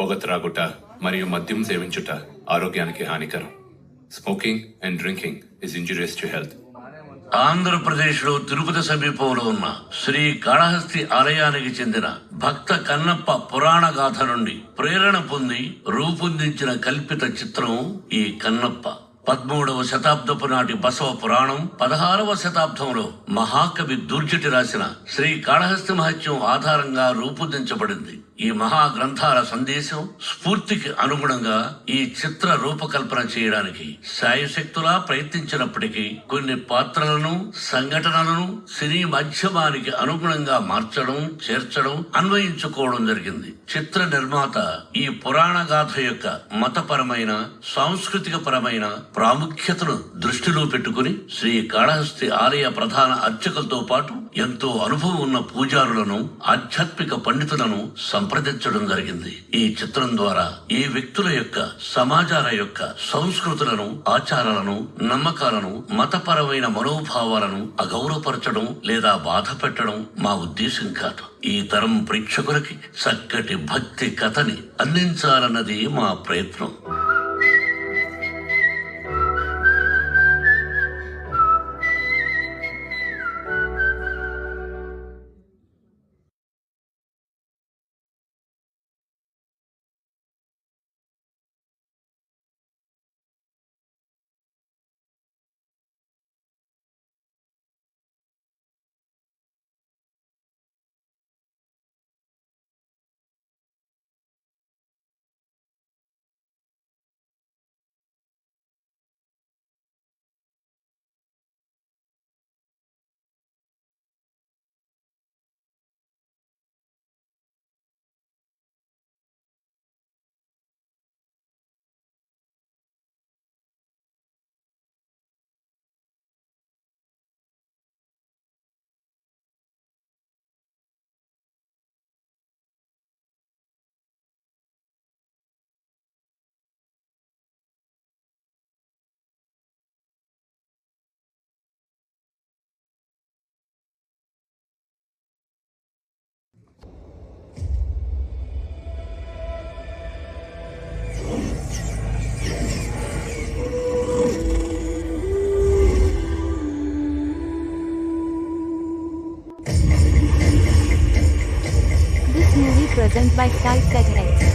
పొగ త్రాగుట మరియు మద్యం సేవించుట ఆరోగ్యానికి హానికరం. Smoking and drinking is injurious to health. ఆంధ్రప్రదేశ్లో తిరుపతి సమీపంలో ఉన్న శ్రీ కాళహస్తి ఆలయానికి చెందిన భక్త కన్నప్ప పురాణ గాథ నుండి ప్రేరణ పొంది రూపొందించిన కల్పిత చిత్రం ఈ కన్నప్ప. 13వ శతాబ్దపు నాటి బసవ పురాణం 16వ శతాబ్దంలో మహాకవి దుర్జటి రాసిన శ్రీ కాళహస్తి మహత్యం ఆధారంగా రూపొందించబడింది. ఈ మహా గ్రంథాల సందేశం స్ఫూర్తికి అనుగుణంగా ఈ చిత్ర రూపకల్పన చేయడానికి శాయశక్తులా ప్రయత్నించినప్పటికీ కొన్ని పాత్రలను, సంఘటనలను సినీ మాధ్యమానికి అనుగుణంగా మార్చడం, చేర్చడం, అన్వయించుకోవడం జరిగింది. చిత్ర నిర్మాత ఈ పురాణ గాథ యొక్క మతపరమైన, సాంస్కృతిక పరమైన ప్రాముఖ్యతను దృష్టిలో పెట్టుకుని శ్రీ కాళహస్తి ఆలయ ప్రధాన అర్చకులతో పాటు ఎంతో అనుభవం ఉన్న పూజారులను, ఆధ్యాత్మిక పండితులను సంప్రదించడం జరిగింది. ఈ చిత్రం ద్వారా ఈ వ్యక్తుల యొక్క, సమాజాల యొక్క సంస్కృతులను, ఆచారాలను, నమ్మకాలను, మతపరమైన మనోభావాలను అగౌరవపరచడం లేదా బాధ పెట్టడం మా ఉద్దేశం కాదు. ఈ తరం ప్రేక్షకులకి చక్కటి భక్తి కథని అందించాలన్నది మా ప్రయత్నం. Present by Sky Set X.